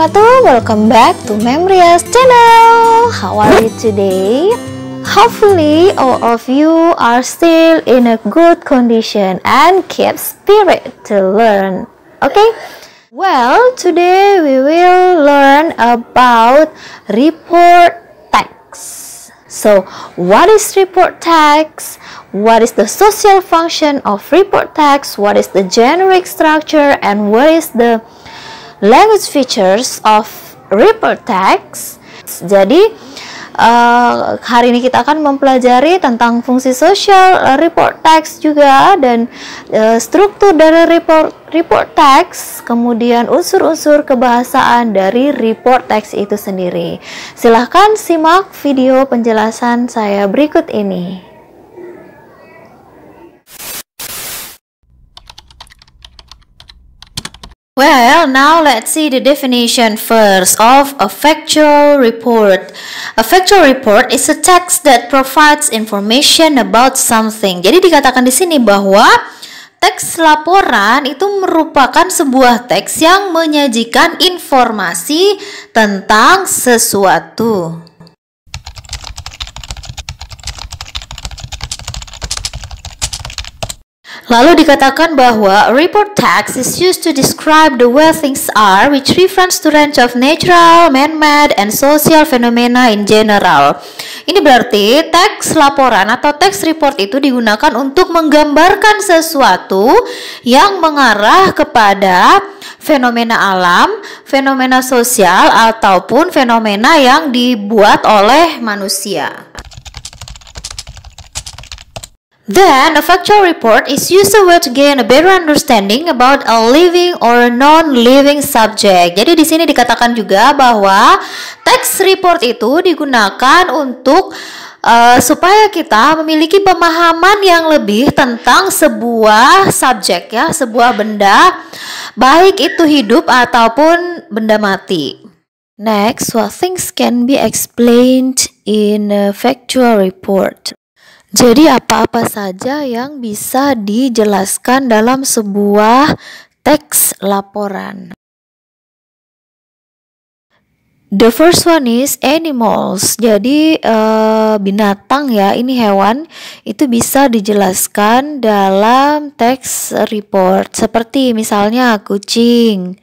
wabarakatuh. Welcome back to Memria's channel. How are you today? Hopefully all of you are still in a good condition and keep spirit to learn. Okay? Well, today we will learn about report text. So, what is report text? What is the social function of report text? What is the generic structure? And what is the language features of report text? Jadi hari ini kita akan mempelajari tentang fungsi sosial report text juga, dan struktur dari report text, kemudian unsur-unsur kebahasaan dari report text itu sendiri. Silahkan simak video penjelasan saya berikut ini. Well, now let's see the definition first of a factual report. A factual report is a text that provides information about something. Jadi dikatakan di sini bahwa teks laporan itu merupakan sebuah teks yang menyajikan informasi tentang sesuatu. Lalu dikatakan bahwa report text is used to describe the way things are, which refers to range of natural, man-made, and social phenomena in general. Ini berarti teks laporan atau teks report itu digunakan untuk menggambarkan sesuatu yang mengarah kepada fenomena alam, fenomena sosial, ataupun fenomena yang dibuat oleh manusia. Then, a factual report is used to gain a better understanding about a living or non-living subject. Jadi di sini dikatakan juga bahwa teks report itu digunakan untuk supaya kita memiliki pemahaman yang lebih tentang sebuah subjek, ya, sebuah benda, baik itu hidup ataupun benda mati. Next, what things can be explained in a factual report? Jadi apa-apa saja yang bisa dijelaskan dalam sebuah teks laporan. The first one is animals. Jadi binatang, ya, ini hewan, itu bisa dijelaskan dalam teks report. Seperti misalnya kucing.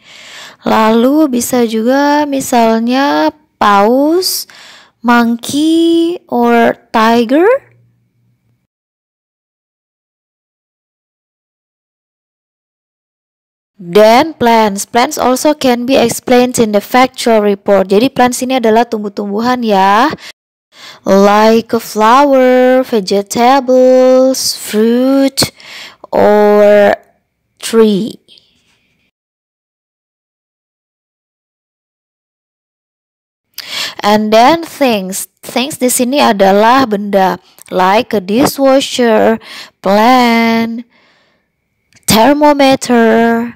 Lalu bisa juga misalnya paus, monkey, or tiger. Then plants also can be explained in the factual report. Jadi plants ini adalah tumbuh-tumbuhan, ya, like a flower, vegetables, fruit, or tree. And then things di sini adalah benda, like a dishwasher, plant, thermometer,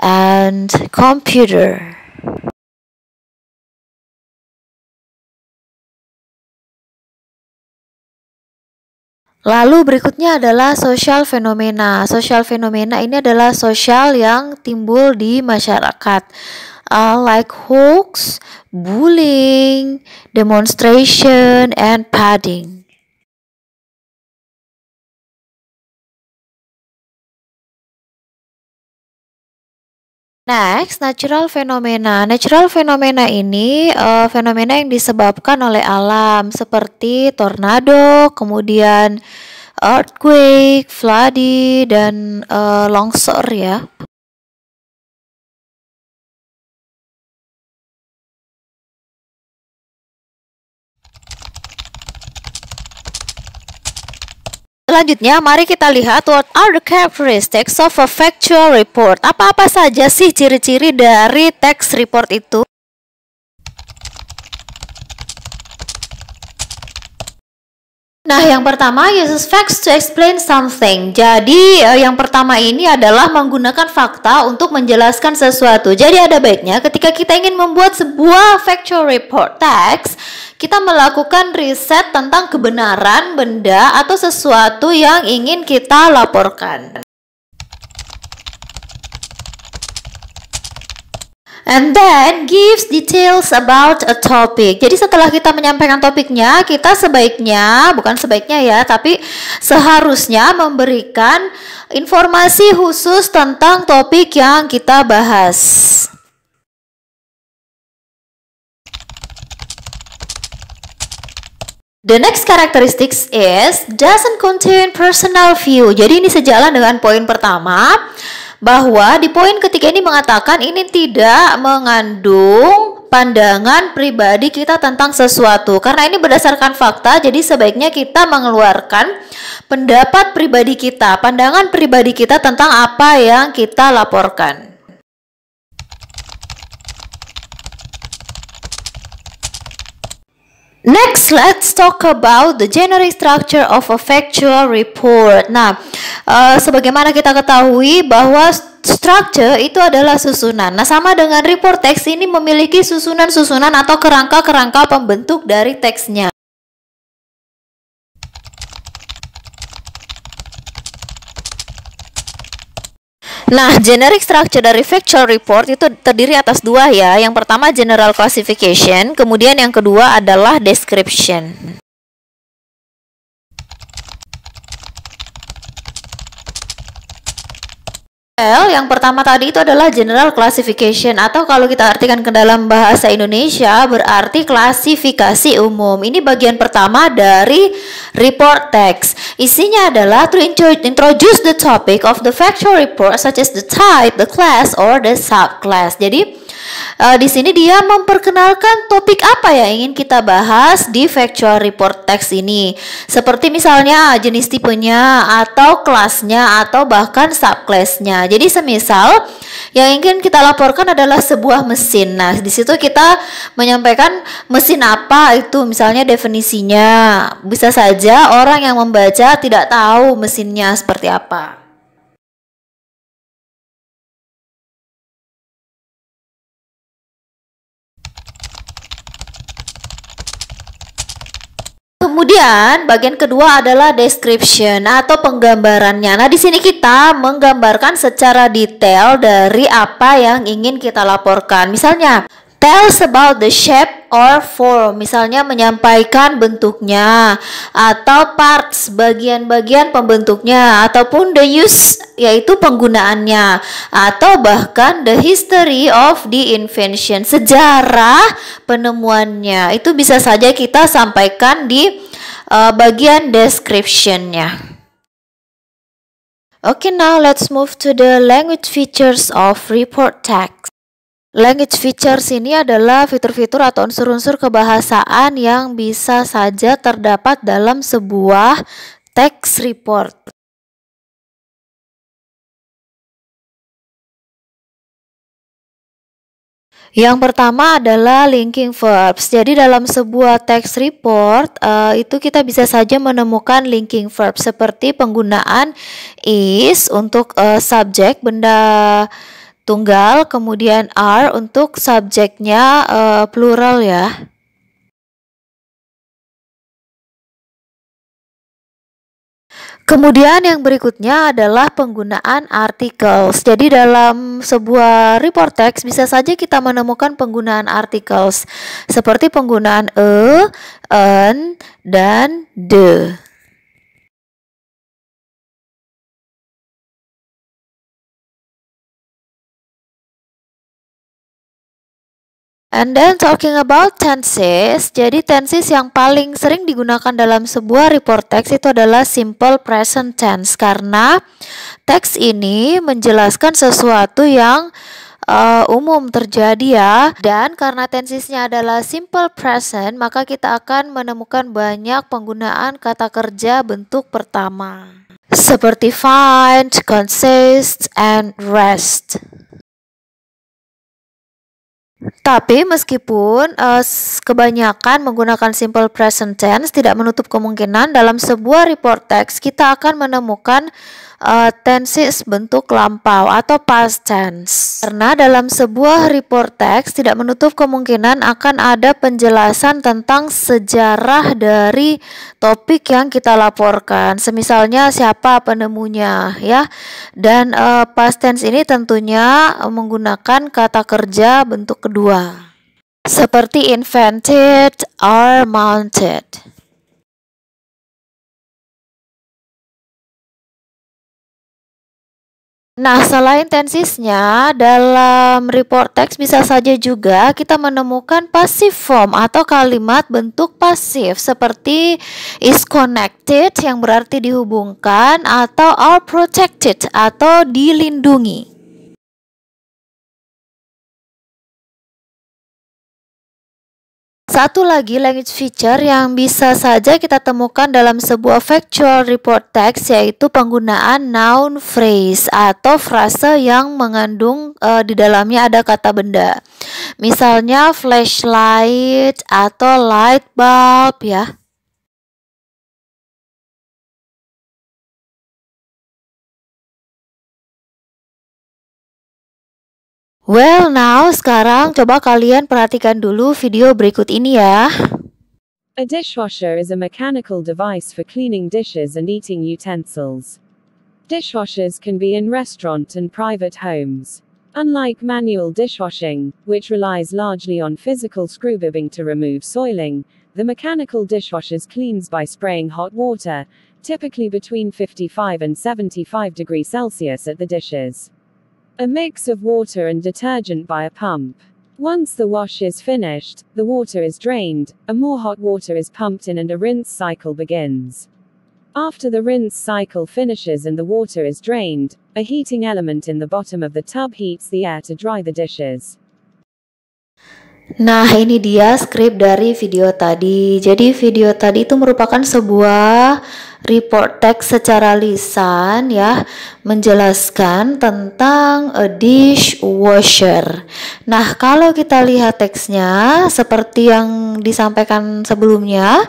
and computer. Lalu berikutnya adalah social phenomena. Social phenomena ini adalah sosial yang timbul di masyarakat, like hoax, bullying, demonstration, and padding. Next, natural phenomena. Natural phenomena ini fenomena yang disebabkan oleh alam, seperti tornado, kemudian earthquake, flooding, dan longsor, ya. Selanjutnya, mari kita lihat what are the characteristics of a factual report. Apa-apa saja sih ciri-ciri dari teks report itu? Nah, yang pertama, uses facts to explain something. Jadi, yang pertama ini adalah menggunakan fakta untuk menjelaskan sesuatu. Jadi, ada baiknya ketika kita ingin membuat sebuah factual report text, kita melakukan riset tentang kebenaran benda atau sesuatu yang ingin kita laporkan. And then gives details about a topic. Jadi setelah kita menyampaikan topiknya, kita bukan sebaiknya ya, tapi seharusnya memberikan informasi khusus tentang topik yang kita bahas. The next characteristics is doesn't contain personal view. Jadi ini sejalan dengan poin pertama, bahwa di poin ketiga ini mengatakan ini tidak mengandung pandangan pribadi kita tentang sesuatu. Karena ini berdasarkan fakta, jadi sebaiknya kita mengeluarkan pendapat pribadi kita, pandangan pribadi kita tentang apa yang kita laporkan. Next, let's talk about the generic structure of a factual report. Nah, sebagaimana kita ketahui bahwa structure itu adalah susunan. Nah, sama dengan report text ini memiliki susunan-susunan atau kerangka-kerangka pembentuk dari teksnya. Nah, generic structure dari factual report itu terdiri atas dua ya. Yang pertama general classification, kemudian yang kedua adalah description. Yang pertama tadi itu adalah general classification, atau kalau kita artikan ke dalam bahasa Indonesia berarti klasifikasi umum. Ini bagian pertama dari report text. Isinya adalah to introduce the topic of the factual report such as the type, the class, or the subclass. Jadi di sini dia memperkenalkan topik apa yang ingin kita bahas di factual report text ini. Seperti misalnya jenis tipenya, atau kelasnya, atau bahkan subclassnya. Jadi semisal yang ingin kita laporkan adalah sebuah mesin. Nah, di situ kita menyampaikan mesin apa itu, misalnya definisinya. Bisa saja orang yang membaca tidak tahu mesinnya seperti apa. Kemudian bagian kedua adalah description atau penggambarannya. Nah, di sini kita menggambarkan secara detail dari apa yang ingin kita laporkan. Misalnya, tells about the shape or form, misalnya menyampaikan bentuknya, atau parts, bagian-bagian pembentuknya, ataupun the use, yaitu penggunaannya, atau bahkan the history of the invention, sejarah penemuannya. Itu bisa saja kita sampaikan di bagian description-nya. Okay, now let's move to the language features of report text. Language features ini adalah fitur-fitur atau unsur-unsur kebahasaan yang bisa saja terdapat dalam sebuah text report. Yang pertama adalah linking verbs. Jadi dalam sebuah text report itu kita bisa saja menemukan linking verbs seperti penggunaan is untuk subjek benda tunggal, kemudian are untuk subjeknya plural ya. Kemudian yang berikutnya adalah penggunaan articles. Jadi dalam sebuah report text bisa saja kita menemukan penggunaan articles seperti penggunaan an, dan the. And then talking about tenses, jadi tenses yang paling sering digunakan dalam sebuah report text itu adalah simple present tense, karena teks ini menjelaskan sesuatu yang umum terjadi ya. Dan karena tensesnya adalah simple present, maka kita akan menemukan banyak penggunaan kata kerja bentuk pertama seperti find, consist, and rest. Tapi meskipun kebanyakan menggunakan simple present tense, tidak menutup kemungkinan dalam sebuah report text kita akan menemukan tenses bentuk lampau atau past tense. Karena dalam sebuah report text tidak menutup kemungkinan akan ada penjelasan tentang sejarah dari topik yang kita laporkan. Semisalnya siapa penemunya ya. Dan past tense ini tentunya menggunakan kata kerja bentuk kedua. Seperti invented or mounted. Nah, selain tensesnya, dalam report text bisa saja juga kita menemukan passive form atau kalimat bentuk pasif seperti is connected yang berarti dihubungkan atau are protected atau dilindungi. Satu lagi language feature yang bisa saja kita temukan dalam sebuah factual report text yaitu penggunaan noun phrase atau frase yang mengandung di dalamnya ada kata benda. Misalnya flashlight atau light bulb ya. Well, now sekarang coba kalian perhatikan dulu video berikut ini ya. A dishwasher is a mechanical device for cleaning dishes and eating utensils. Dishwashers can be in restaurant and private homes. Unlike manual dishwashing, which relies largely on physical screwbibbing to remove soiling, the mechanical dishwashers cleans by spraying hot water, typically between 55 and 75 degrees Celsius at the dishes. A mix of water and detergent by a pump. Once the wash is finished, the water is drained, a more hot water is pumped in and a rinse cycle begins. After the rinse cycle finishes and the water is drained, a heating element in the bottom of the tub heats the air to dry the dishes. Nah, ini dia skrip dari video tadi. Jadi video tadi itu merupakan sebuah report text secara lisan ya, menjelaskan tentang a dishwasher. Nah, kalau kita lihat teksnya seperti yang disampaikan sebelumnya,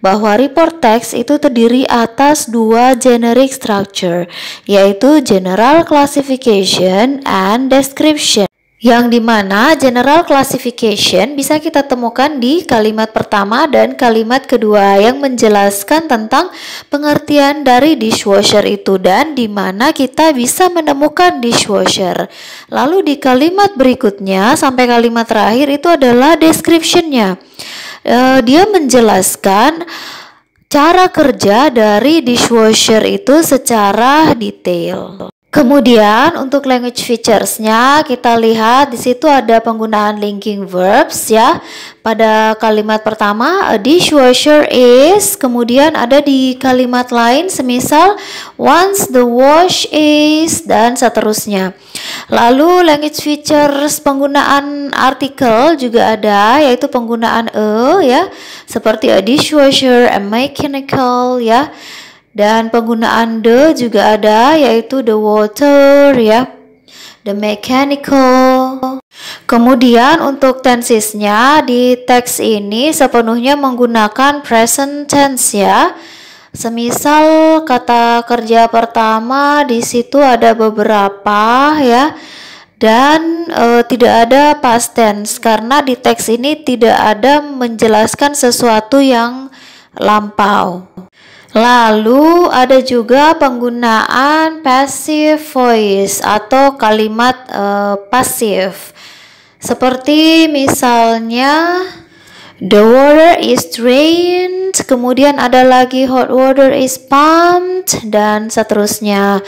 bahwa report text itu terdiri atas dua generic structure, yaitu general classification and description. Yang dimana general classification bisa kita temukan di kalimat pertama dan kalimat kedua yang menjelaskan tentang pengertian dari dishwasher itu dan dimana kita bisa menemukan dishwasher. Lalu di kalimat berikutnya sampai kalimat terakhir itu adalah description-nya. Dia menjelaskan cara kerja dari dishwasher itu secara detail. Kemudian untuk language features-nya kita lihat di situ ada penggunaan linking verbs ya. Pada kalimat pertama a dishwasher is, kemudian ada di kalimat lain semisal once the wash is dan seterusnya. Lalu language features penggunaan artikel juga ada yaitu penggunaan ya seperti a dishwasher, a mechanical ya. Dan penggunaan the juga ada yaitu the water ya, the mechanical. Kemudian untuk tensesnya di teks ini sepenuhnya menggunakan present tense ya. Semisal kata kerja pertama di situ ada beberapa ya. Dan tidak ada past tense karena di teks ini tidak ada menjelaskan sesuatu yang lampau. Lalu ada juga penggunaan passive voice atau kalimat pasif. Seperti misalnya the water is drained, kemudian ada lagi hot water is pumped dan seterusnya.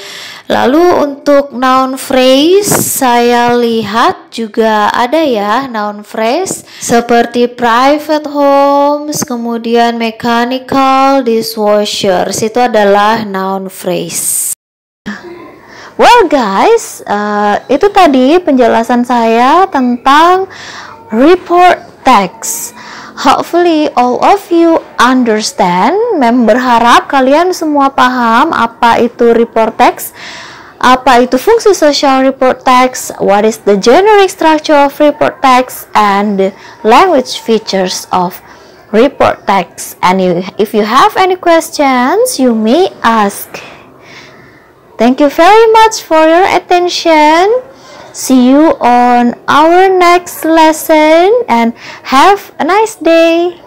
Lalu untuk noun phrase saya lihat juga ada ya noun phrase seperti private homes, kemudian mechanical dishwasher. Itu adalah noun phrase. Well guys, itu tadi penjelasan saya tentang report text. Hopefully all of you understand. Berharap kalian semua paham apa itu report text, apa itu fungsi social report text, what is the generic structure of report text, and the language features of report text. And if you have any questions, you may ask. Thank you very much for your attention. See you on our next lesson and have a nice day.